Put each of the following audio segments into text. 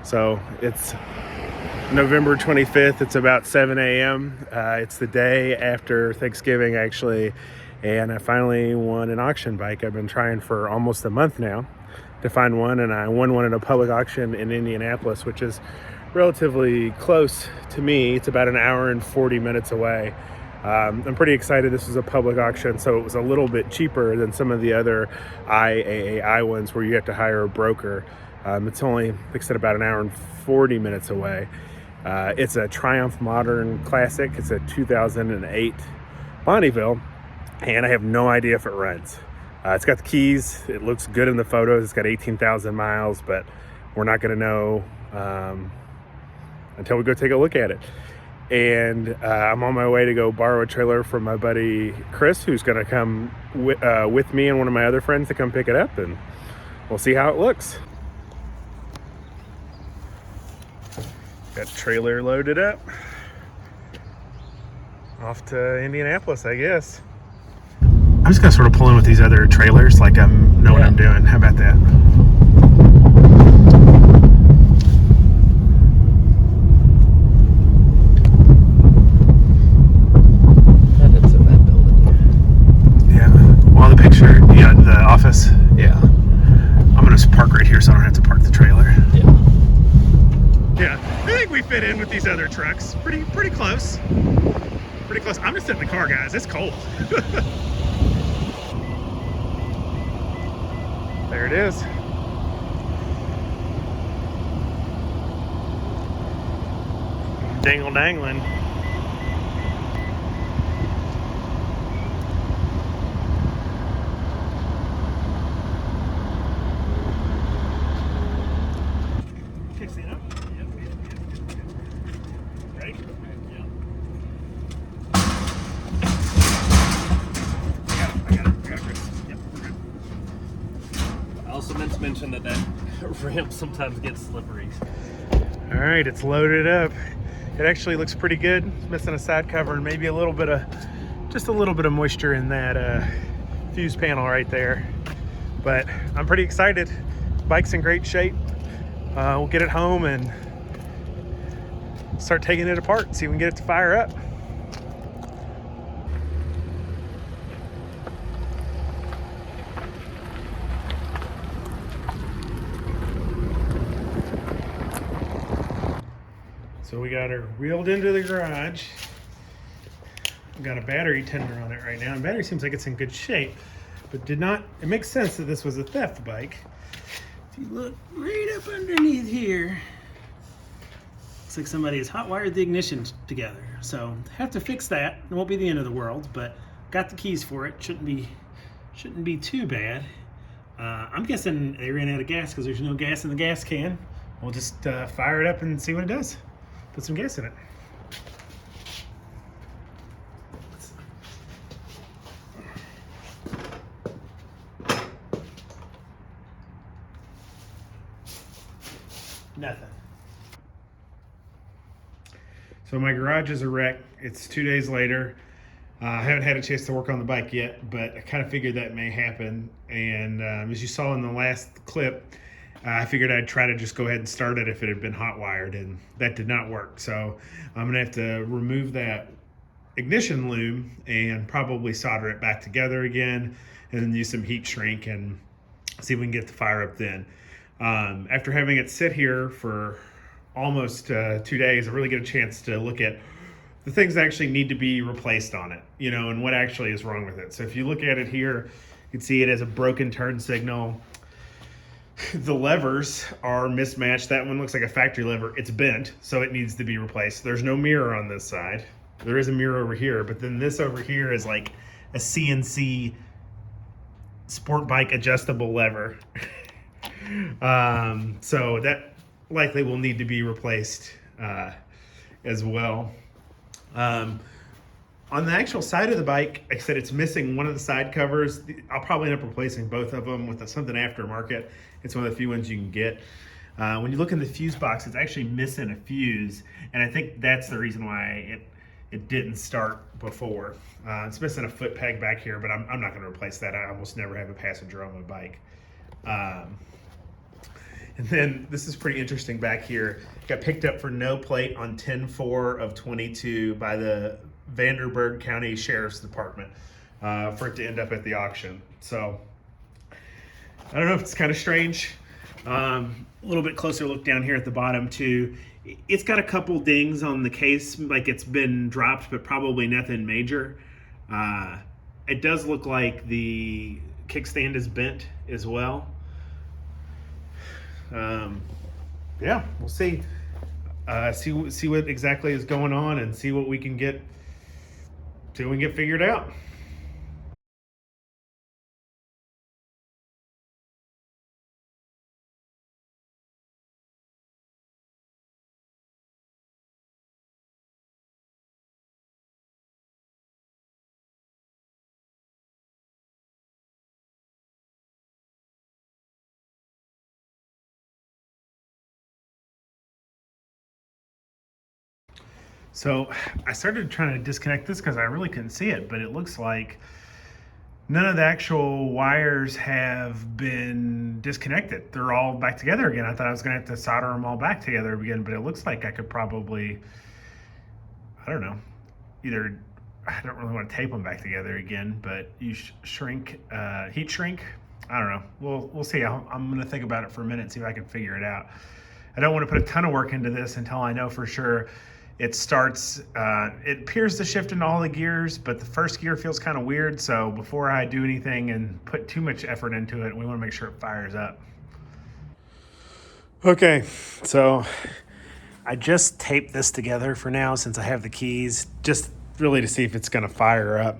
So it's November 25th. It's about 7 a.m. It's the day after Thanksgiving, actually, and I finally won an auction bike. I've been trying for almost a month now to find one, and I won one at a public auction in Indianapolis, which is relatively close to me. It's about an hour and 40 minutes away. I'm pretty excited. This was a public auction, so it was a little bit cheaper than some of the other IAAI ones where you have to hire a broker. It's only, like I said, about an hour and 40 minutes away. It's a Triumph Modern Classic. It's a 2008 Bonneville, and I have no idea if it runs. It's got the keys. It looks good in the photos. It's got 18,000 miles, but we're not going to know until we go take a look at it. And I'm on my way to go borrow a trailer from my buddy Chris, who's going to come with me and one of my other friends to come pick it up, and we'll see how it looks. Got the trailer loaded up. Off to Indianapolis, I guess. I'm just going to sort of pull in with these other trailers like I know what I'm doing. How about that? The office. Yeah. I'm gonna park right here so I don't have to park the trailer. Yeah, I think we fit in with these other trucks. Pretty close. Pretty close. I'm just in the car, guys. It's cold. There it is. Dangle dangling. I also meant to mention that ramp sometimes gets slippery. All right, it's loaded up. It actually looks pretty good. It's missing a side cover and maybe just a little bit of moisture in that fuse panel right there. But I'm pretty excited. Bike's in great shape. We'll get it home and start taking it apart and see if we can get it to fire up. So we got her wheeled into the garage. We've got a battery tender on it right now. And battery seems like it's in good shape, but it makes sense that this was a theft bike. If you look right up underneath here, looks like somebody has hot wired the ignition together. So have to fix that. It won't be the end of the world, but got the keys for it. Shouldn't be too bad. I'm guessing they ran out of gas because there's no gas in the gas can. We'll just fire it up and see what it does. Put some gas in it. Nothing. So my garage is a wreck. It's 2 days later. I haven't had a chance to work on the bike yet, but I kind of figured that may happen. And as you saw in the last clip, I figured I'd try to just go ahead and start it if it had been hot wired, and that did not work. So I'm gonna have to remove that ignition loom and probably solder it back together again, and then use some heat shrink and see if we can get the fire up then. After having it sit here for almost 2 days, I really get a chance to look at the things that actually need to be replaced on it, and what actually is wrong with it. So if you look at it here, you can see it has a broken turn signal. The levers are mismatched. That one looks like a factory lever. It's bent, so it needs to be replaced. There's no mirror on this side. There is a mirror over here, but then this over here is like a CNC sport bike adjustable lever. So that likely will need to be replaced as well. On the actual side of the bike, like I said, it's missing one of the side covers. I'll probably end up replacing both of them with something aftermarket. It's one of the few ones you can get. When you look in the fuse box, it's actually missing a fuse, and I think that's the reason why it didn't start before. It's missing a foot peg back here, but I'm not going to replace that. I almost never have a passenger on my bike. And then this is pretty interesting back here. Got picked up for no plate on 10-4 of 22 by the Vanderburgh County Sheriff's Department for it to end up at the auction. So I don't know if it's kind of strange. A little bit closer look down here at the bottom too. It's got a couple dings on the case, like it's been dropped, but probably nothing major. It does look like the kickstand is bent as well. Yeah, we'll see. See what exactly is going on and see what we can get. See what we can get figured out. So I started trying to disconnect this because I really couldn't see it, but it looks like none of the actual wires have been disconnected. They're all back together again. I thought I was gonna have to solder them all back together again, but it looks like I could probably, I don't know, either, I don't really want to tape them back together again, but you shrink, heat shrink. I don't know. We'll see. I'm gonna think about it for a minute and see if I can figure it out. I don't want to put a ton of work into this until I know for sure it starts, it appears to shift in all the gears, but the first gear feels kind of weird. So before I do anything and put too much effort into it, we want to make sure it fires up. Okay, so I just taped this together for now since I have the keys, just really to see if it's going to fire up.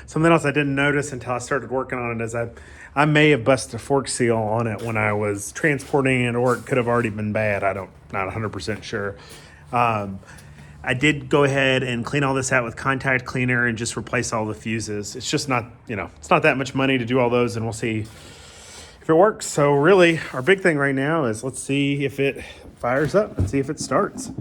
Something else I didn't notice until I started working on it is I may have busted a fork seal on it when I was transporting it, or it could have already been bad. Not 100% sure. I did go ahead and clean all this out with contact cleaner and just replace all the fuses. It's just not, it's not that much money to do all those, and we'll see if it works. So really, our big thing right now is let's see if it fires up and see if it starts.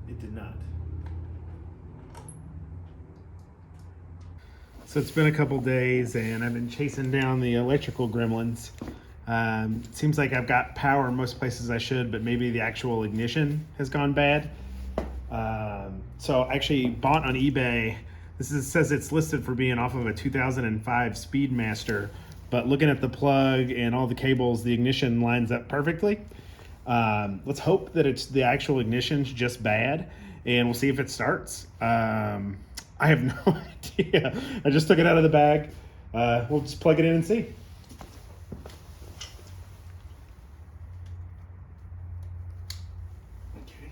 It did not. So it's been a couple days and I've been chasing down the electrical gremlins. It seems like I've got power in most places I should, but maybe the actual ignition has gone bad. So I actually bought on eBay. Says it's listed for being off of a 2005 Speedmaster, but looking at the plug and all the cables, the ignition lines up perfectly. Let's hope that it's the actual ignition's just bad, and we'll see if it starts. I have no idea. I just took it out of the bag. We'll just plug it in and see. Okay.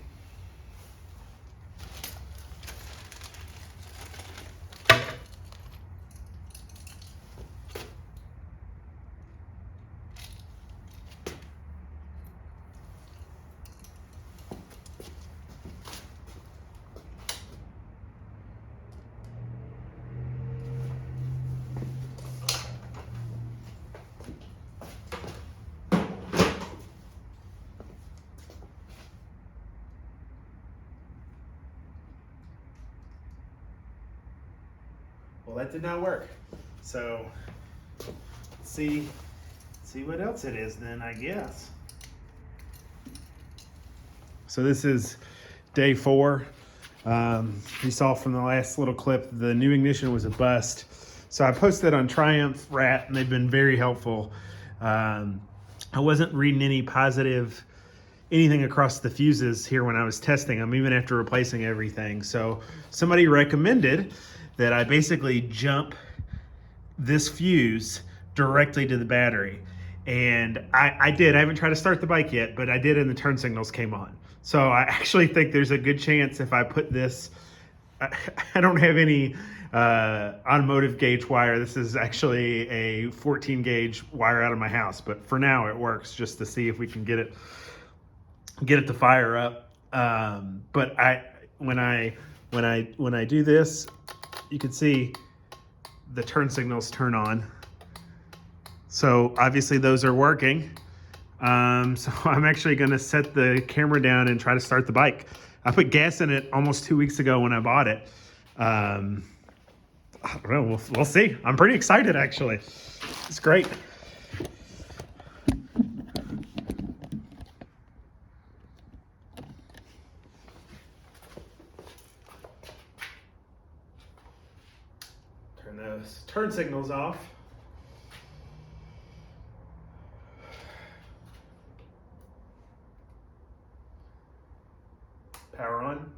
Well, that did not work. So see what else it is then, I guess. So this is day 4. You saw from the last little clip, the new ignition was a bust. So I posted on Triumph Rat, and they've been very helpful. I wasn't reading anything across the fuses here when I was testing them, even after replacing everything. So somebody recommended that I basically jump this fuse directly to the battery. And I did. I haven't tried to start the bike yet, but I did, and the turn signals came on. So I actually think there's a good chance if I put this, I don't have any automotive gauge wire. This is actually a 14 gauge wire out of my house, but for now it works, just to see if we can get it to fire up. But when I when I do this, you can see the turn signals turn on. So obviously those are working. So I'm actually gonna set the camera down and try to start the bike. I put gas in it almost 2 weeks ago when I bought it. I don't know, we'll see. I'm pretty excited actually. It's great. Turn those turn signals off. Power on.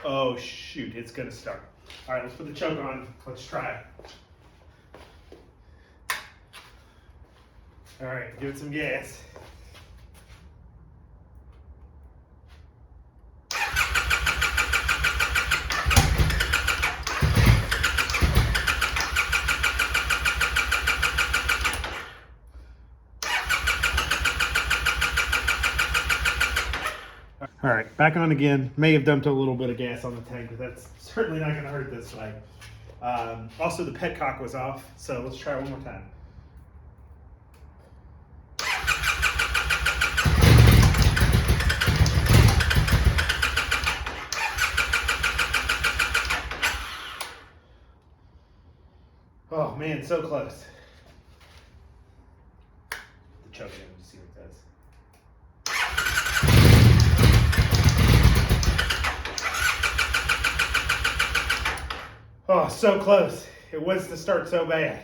Oh shoot, it's gonna start. All right, let's put the choke on. Let's try it. All right, give it some gas. All right, back on again. May have dumped a little bit of gas on the tank, but that's certainly not gonna hurt this bike. Also, the petcock was off, so let's try one more time. Oh man, so close. The choke in to see what it does. Oh, so close. It was to start so bad.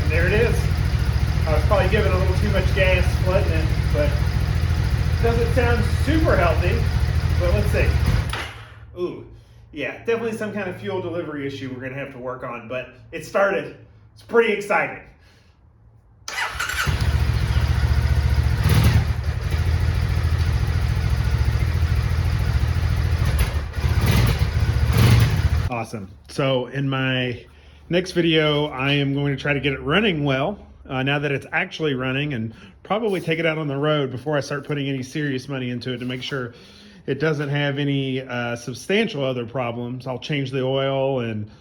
And there it is. I was probably giving a little too much gas flooding it, but doesn't sound super healthy, but let's see. Ooh, yeah, definitely some kind of fuel delivery issue we're gonna have to work on, but it started. It's pretty exciting. Awesome. So in my next video, I am going to try to get it running well. Now that it's actually running, and probably take it out on the road before I start putting any serious money into it to make sure it doesn't have any substantial other problems. I'll change the oil and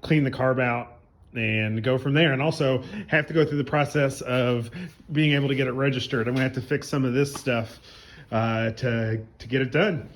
clean the carb out and go from there. And also have to go through the process of being able to get it registered. I'm gonna have to fix some of this stuff to get it done.